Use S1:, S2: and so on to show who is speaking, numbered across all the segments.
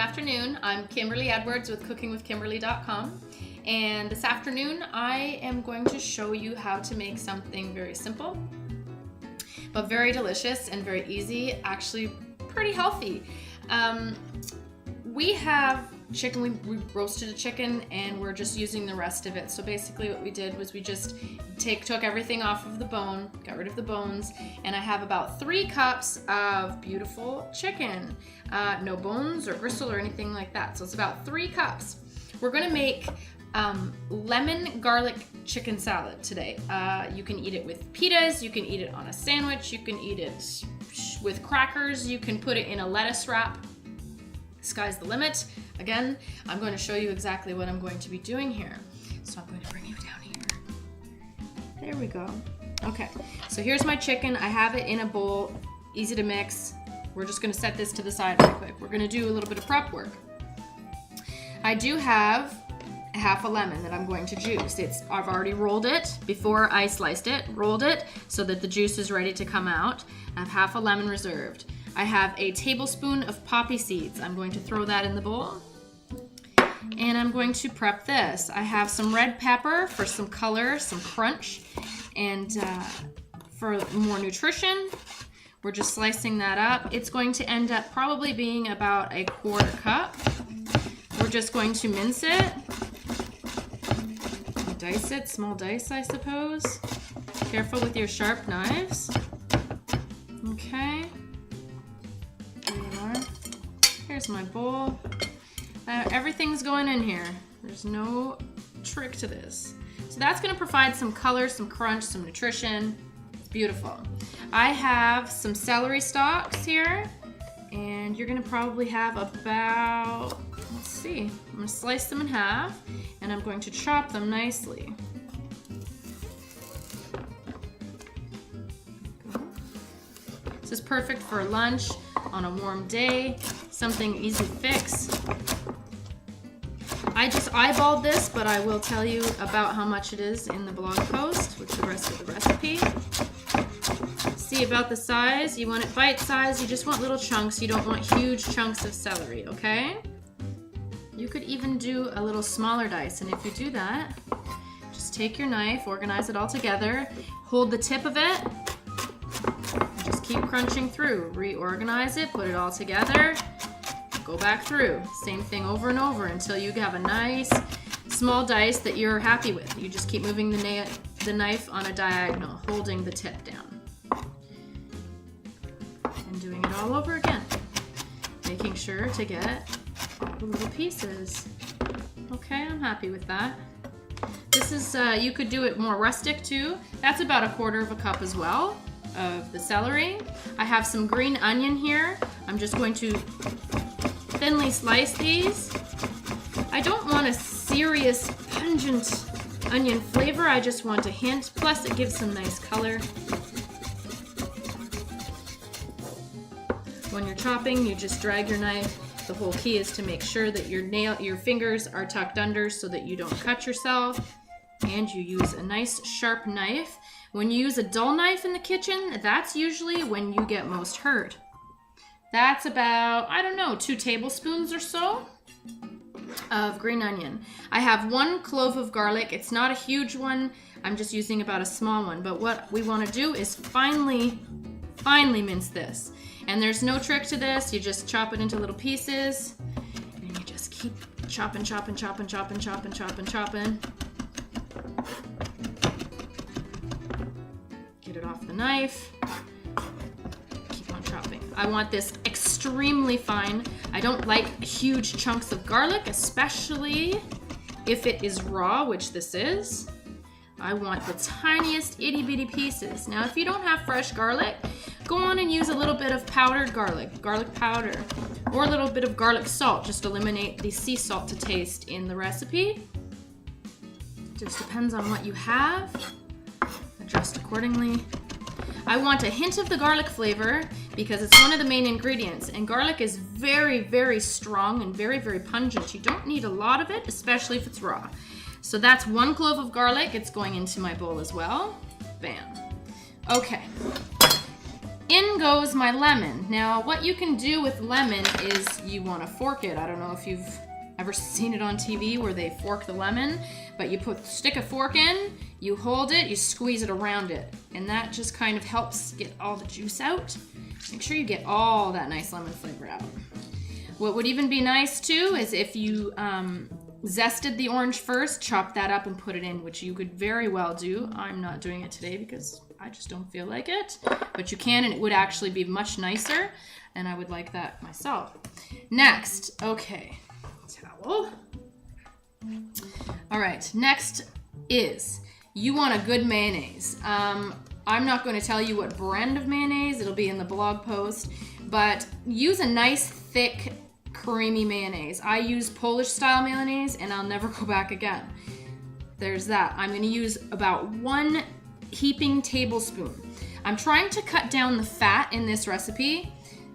S1: afternoon. I'm Kimberly Edwards with CookingWithKimberly.com, and this afternoon I am going to show you how to make something very simple but very delicious and very easy, actually pretty healthy. We have chicken, we roasted a chicken and we're just using the rest of it. So basically what we did was we just took everything off of the bone, got rid of the bones, and I have about 3 cups of beautiful chicken. No bones or gristle or anything like that. So it's about 3 cups. We're gonna make lemon garlic chicken salad today. You can eat it with pitas, you can eat it on a sandwich, you can eat it with crackers, you can put it in a lettuce wrap. Sky's the limit. Again, I'm going to show you exactly what I'm going to be doing here. So I'm going to bring you down here. There we go. Okay, so here's my chicken. I have it in a bowl, easy to mix. We're just going to set this to the side real quick. We're going to do a little bit of prep work. I do have half a lemon that I'm going to juice. I've already rolled it before I sliced it, rolled it so that the juice is ready to come out. I have half a lemon reserved. I have a tablespoon of poppy seeds. I'm going to throw that in the bowl. And I'm going to prep this. I have some red pepper for some color, some crunch, and for more nutrition. We're just slicing that up. It's going to end up probably being about a 1/4 cup. We're just going to mince it. Dice it, small dice, I suppose. Careful with your sharp knives. Okay. Here's my bowl. Everything's going in here. There's no trick to this. So that's going to provide some color, some crunch, some nutrition. It's beautiful. I have some celery stalks here, and you're going to probably have about, let's see, I'm going to slice them in half, and I'm going to chop them nicely. This is perfect for lunch on a warm day, something easy to fix. I just eyeballed this, but I will tell you about how much it is in the blog post with the rest of the recipe. See about the size. You want it bite-sized. You just want little chunks. You don't want huge chunks of celery, okay? You could even do a little smaller dice, and if you do that, just take your knife, organize it all together, hold the tip of it, just keep crunching through. Reorganize it, put it all together, go back through. Same thing over and over until you have a nice small dice that you're happy with. You just keep moving the knife on a diagonal, holding the tip down. And doing it all over again. Making sure to get all the little pieces. Okay, I'm happy with that. This is, you could do it more rustic too. That's about a 1/4 cup as well of the celery. I have some green onion here. I'm just going to thinly slice these. I don't want a serious pungent onion flavor. I just want a hint. Plus it gives some nice color. When you're chopping, you just drag your knife. The whole key is to make sure that your fingers are tucked under so that you don't cut yourself. And you use a nice sharp knife. When you use a dull knife in the kitchen, that's usually when you get most hurt. That's about, I don't know, 2 tablespoons or so of green onion. I have 1 clove of garlic. It's not a huge one. I'm just using about a small one. But what we want to do is finely mince this. And there's no trick to this. You just chop it into little pieces. And you just keep chopping, chopping, chopping, chopping, chopping, chopping, chopping. Get it off the knife. Keep on chopping. I want this extremely fine. I don't like huge chunks of garlic, especially if it is raw, which this is. I want the tiniest itty bitty pieces. Now, if you don't have fresh garlic, go on and use a little bit of powdered garlic powder, or a little bit of garlic salt. Just eliminate the sea salt to taste in the recipe. Just depends on what you have. Adjust accordingly. I want a hint of the garlic flavor because it's one of the main ingredients, and garlic is very, very strong and very, very pungent. You don't need a lot of it, especially if it's raw. So that's 1 clove of garlic. It's going into my bowl as well. Bam. Okay. in goes my lemon. Now, what you can do with lemon is you want to fork it. I don't know if you've ever seen it on TV where they fork the lemon, but you stick a fork in, you hold it, you squeeze it around it, and that just kind of helps get all the juice out. Make sure you get all that nice lemon flavor out. What would even be nice too is if you zested the orange first, chop that up and put it in, which you could very well do. I'm not doing it today because I just don't feel like it, but you can, and it would actually be much nicer, and I would like that myself. Next, okay, towel. All right, next is you want a good mayonnaise. I'm not going to tell you what brand of mayonnaise, it'll be in the blog post, but use a nice thick creamy mayonnaise. I use Polish style mayonnaise and I'll never go back again. There's that. I'm going to use about 1 heaping tablespoon. I'm trying to cut down the fat in this recipe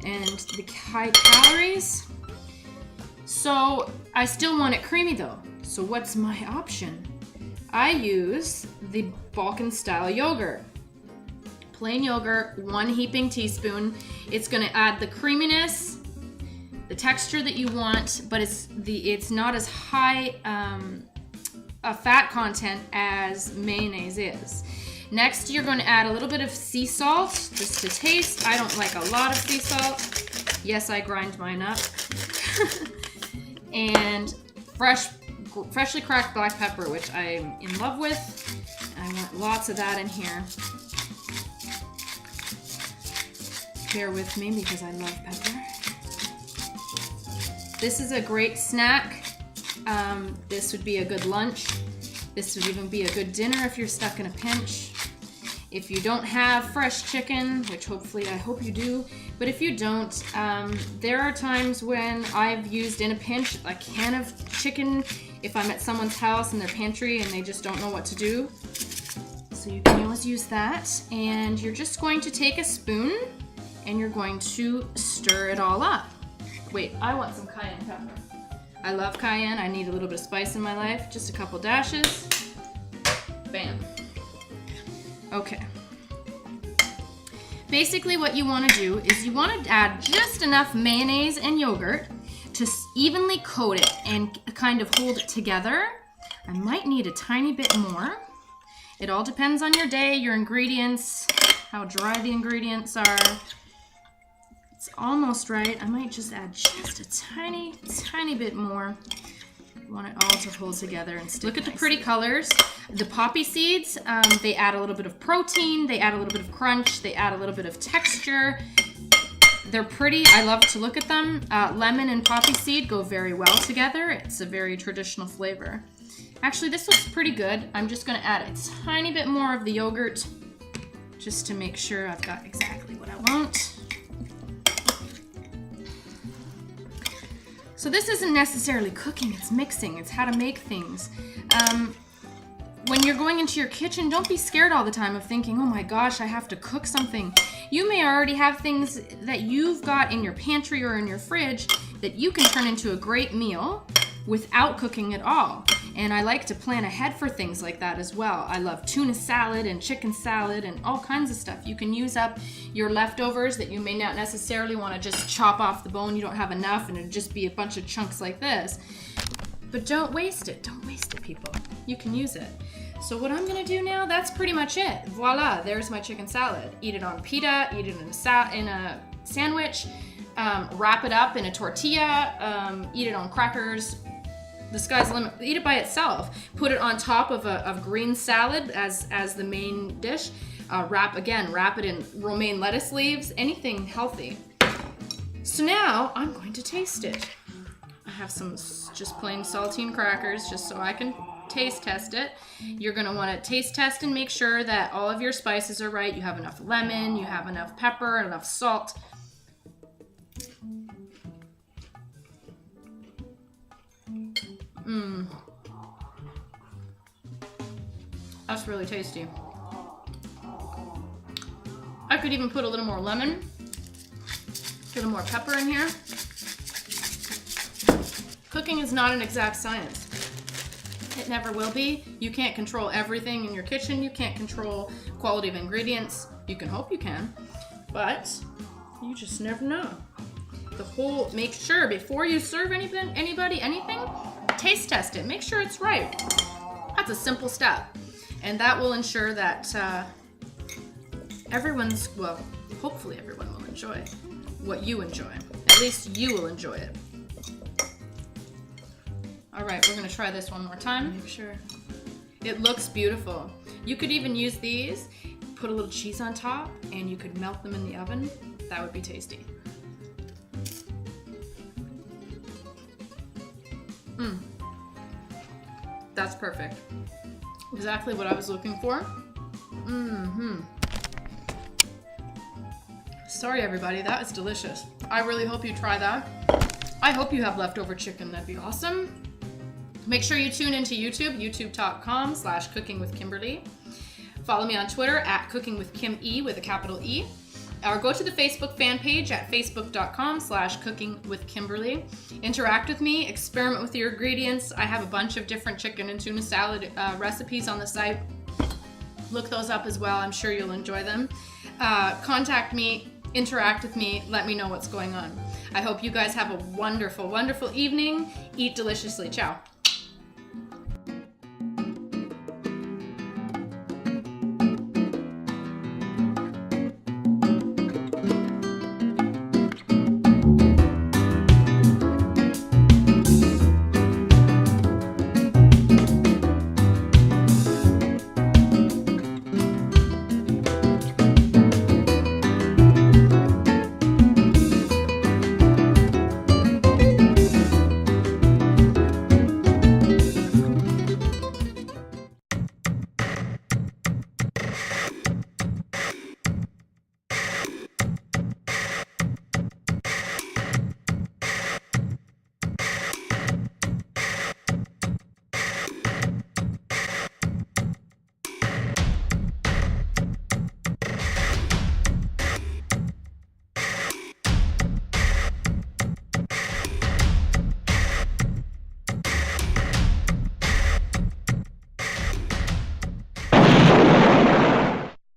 S1: and the high calories. So I still want it creamy though. So what's my option? I use the Balkan style yogurt. Plain yogurt, 1 heaping teaspoon. It's going to add the creaminess, the texture that you want, but it's not as high a fat content as mayonnaise is. Next, you're going to add a little bit of sea salt just to taste. I don't like a lot of sea salt. Yes, I grind mine up. And freshly cracked black pepper, which I'm in love with. I want lots of that in here. Bear with me because I love pepper. This is a great snack. This would be a good lunch. This would even be a good dinner if you're stuck in a pinch. If you don't have fresh chicken, which hopefully I hope you do, but if you don't, there are times when I've used in a pinch a can of chicken if I'm at someone's house in their pantry and they just don't know what to do. So you can always use that. And you're just going to take a spoon and you're going to stir it all up. Wait, I want some cayenne pepper. I love cayenne. I need a little bit of spice in my life. Just a couple dashes. Bam. Okay. Basically what you want to do is you want to add just enough mayonnaise and yogurt to evenly coat it and kind of hold it together. I might need a tiny bit more. It all depends on your day, your ingredients, how dry the ingredients are. It's almost right. I might just add just a tiny bit more. You want it all to hold together and stick. Look at the pretty colors. The poppy seeds, they add a little bit of protein, they add a little bit of crunch, they add a little bit of texture. They're pretty. I love to look at them. Lemon and poppy seed go very well together. It's a very traditional flavor. Actually, this looks pretty good. I'm just going to add a tiny bit more of the yogurt just to make sure I've got exactly what I want. So this isn't necessarily cooking, it's mixing. It's how to make things. When you're going into your kitchen, don't be scared all the time of thinking, oh my gosh, I have to cook something. You may already have things that you've got in your pantry or in your fridge that you can turn into a great meal without cooking at all. And I like to plan ahead for things like that as well. I love tuna salad and chicken salad and all kinds of stuff. You can use up your leftovers that you may not necessarily want to just chop off the bone. You don't have enough and it'd just be a bunch of chunks like this. But don't waste it. Don't waste it, people. You can use it. So what I'm gonna do now, that's pretty much it. Voila, there's my chicken salad. Eat it on pita, eat it in a sandwich, wrap it up in a tortilla, eat it on crackers. The sky's the limit. Eat it by itself. Put it on top of a green salad as the main dish. Wrap it in romaine lettuce leaves, anything healthy. So now I'm going to taste it. I have some just plain saltine crackers just so I can taste test it. You're going to want to taste test and make sure that all of your spices are right. You have enough lemon, you have enough pepper, enough salt. That's really tasty. I could even put a little more lemon, a little more pepper in here. Cooking is not an exact science. It never will be. You can't control everything in your kitchen. You can't control quality of ingredients. You can hope you can. but you just never know. Make sure before you serve anybody anything, taste test it. Make sure it's right. That's a simple step. And that will ensure that hopefully everyone will enjoy what you enjoy. At least you will enjoy it. All right, we're gonna try this one more time. Make sure. It looks beautiful. You could even use these, put a little cheese on top, and you could melt them in the oven. That would be tasty. That's perfect. Exactly what I was looking for. Sorry everybody, that is delicious. I really hope you try that. I hope you have leftover chicken, that'd be awesome. Make sure you tune into YouTube, youtube.com/cookingwithkimberly. Follow me on Twitter at cookingwithkime with a capital E. Or go to the Facebook fan page at facebook.com/cookingwithkimberly. Interact with me, experiment with your ingredients. I have a bunch of different chicken and tuna salad recipes on the site. Look those up as well. I'm sure you'll enjoy them. Contact me, interact with me, let me know what's going on. I hope you guys have a wonderful, wonderful evening. Eat deliciously. Ciao.